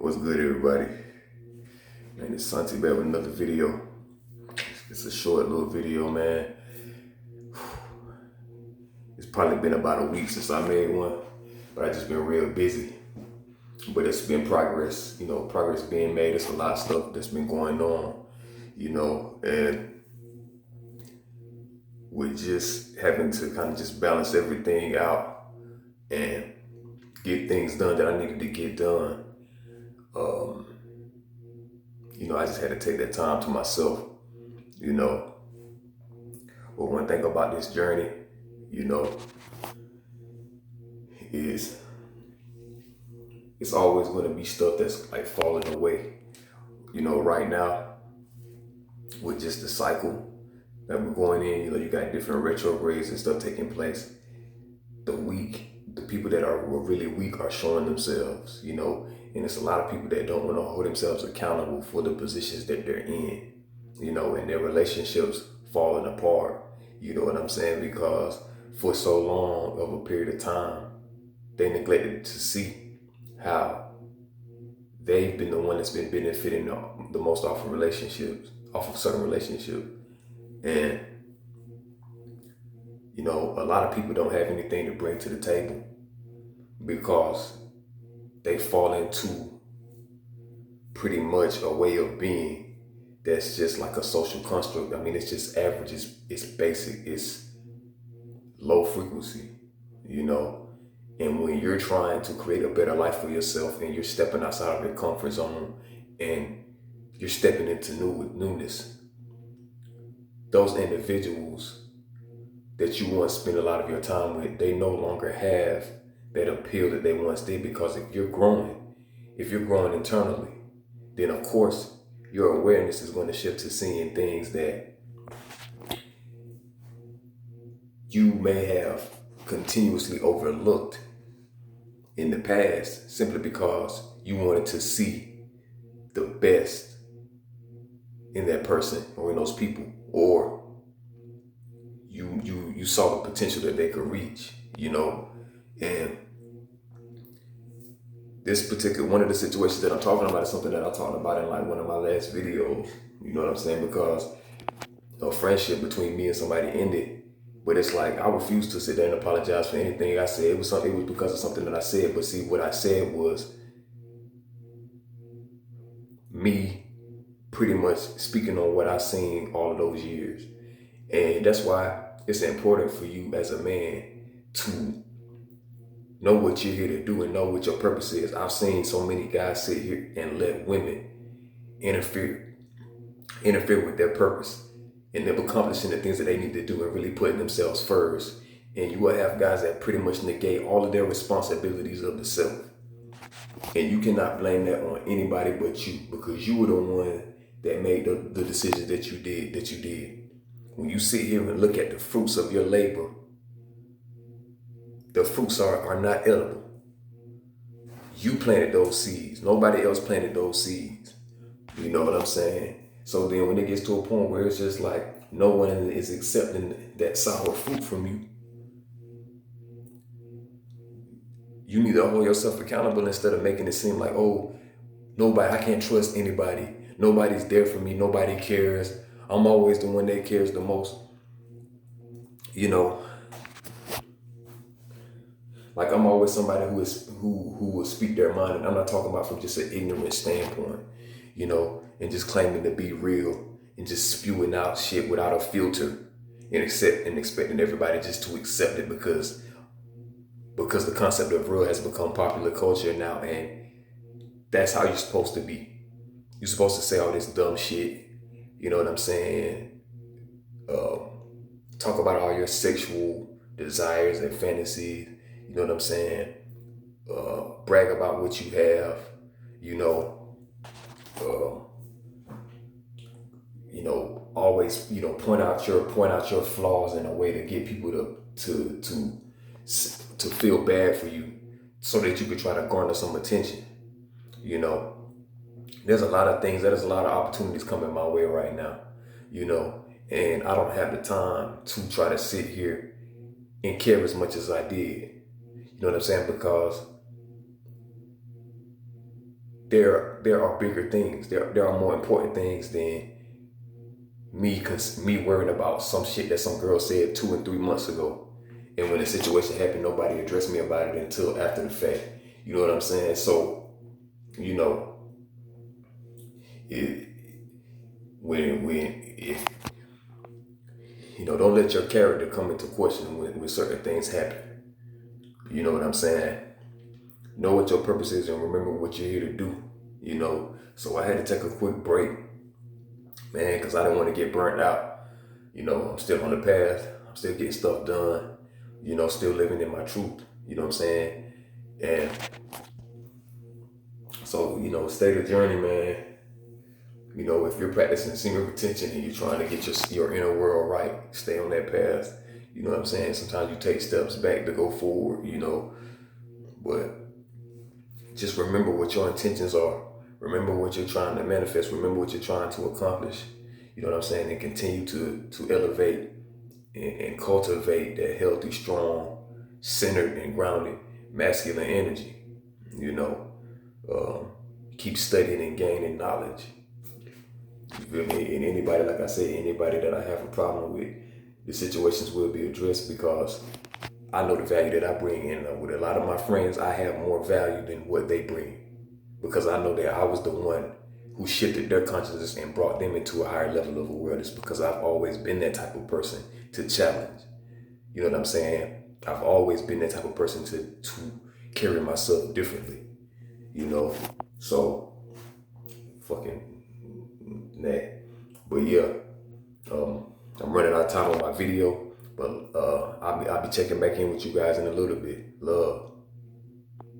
What's good, everybody? Man, it's Santi back with another video. It's a short little video, man. It's probably been about a week since I made one, but I just been real busy. But it's been progress, progress being made. There's a lot of stuff that's been going on, and we're just having to kind of just balance everything out and get things done that I needed to get done. I just had to take that time to myself, you know. But one thing about this journey, you know, is it's always going to be stuff that's like falling away. Right now, with just the cycle that we're going in, you got different retrogrades and stuff taking place. The people that are really weak are showing themselves, and it's a lot of people that don't want to hold themselves accountable for the positions that they're in, and their relationships falling apart. You know what I'm saying? Because for so long of a period of time, they neglected to see how they've been the one that's been benefiting the most off of certain relationships. And, a lot of people don't have anything to bring to the table because they fall into pretty much a way of being that's just like a social construct. I mean, it's just average, it's basic, it's low frequency, you know. And when you're trying to create a better life for yourself and you're stepping outside of your comfort zone and you're stepping into newness, those individuals that you once spent a lot of your time with, they no longer have that appeal that they once did. Because if you're growing internally, then of course your awareness is going to shift to seeing things that you may have continuously overlooked in the past simply because you wanted to see the best in that person or in those people, or you saw the potential that they could reach, and this particular one of the situations that I'm talking about is something that I talked about in like one of my last videos. You know what I'm saying? Because a friendship between me and somebody ended, but it's like I refused to sit there and apologize for anything I said. It was because of something that I said. But see, what I said was me pretty much speaking on what I seen all of those years. And that's why it's important for you as a man to know what you're here to do and know what your purpose is. I've seen so many guys sit here and let women interfere with their purpose and them accomplishing the things that they need to do and really putting themselves first. And you will have guys that pretty much negate all of their responsibilities of the self. And you cannot blame that on anybody but you, because you were the one that made the decisions that you did. When you sit here and look at the fruits of your labor, the fruits are not edible. You planted those seeds. Nobody else planted those seeds. You know what I'm saying? So then when it gets to a point where it's just like no one is accepting that sour fruit from you, you need to hold yourself accountable instead of making it seem like, oh, I can't trust anybody. Nobody's there for me. Nobody cares. I'm always the one that cares the most. Like I'm always somebody who will speak their mind, and I'm not talking about from just an ignorant standpoint, and just claiming to be real and just spewing out shit without a filter and expecting everybody just to accept it because the concept of real has become popular culture now, and that's how you're supposed to be. You're supposed to say all this dumb shit, you know what I'm saying? Talk about all your sexual desires and fantasies, you know what I'm saying? Brag about what you have, uh, always, point out your flaws in a way to get people to feel bad for you, so that you could try to garner some attention. There's a lot of things, there's a lot of opportunities coming my way right now, and I don't have the time to try to sit here and care as much as I did. You know what I'm saying? Because there are bigger things. There are more important things than me worrying about some shit that some girl said 2 and 3 months ago. And when the situation happened, nobody addressed me about it until after the fact. You know what I'm saying? So, you know, it, when if don't let your character come into question when certain things happen. You know what I'm saying? Know what your purpose is and remember what you're here to do. So I had to take a quick break, man, because I didn't want to get burnt out. I'm still on the path. I'm still getting stuff done. Still living in my truth. You know what I'm saying? And so, stay the journey, man. If you're practicing single retention and you're trying to get your inner world right, stay on that path. You know what I'm saying? Sometimes you take steps back to go forward, but just remember what your intentions are. Remember what you're trying to manifest. Remember what you're trying to accomplish. You know what I'm saying? And continue to elevate and cultivate that healthy, strong, centered, and grounded masculine energy. You know, keep studying and gaining knowledge. You feel me? And anybody, like I say, anybody that I have a problem with, the situations will be addressed because I know the value that I bring in. With a lot of my friends, I have more value than what they bring because I know that I was the one who shifted their consciousness and brought them into a higher level of awareness because I've always been that type of person to challenge. You know what I'm saying? I've always been that type of person to carry myself differently. So fucking that. But yeah, I'm running out of time on my video, but I'll be checking back in with you guys in a little bit. Love.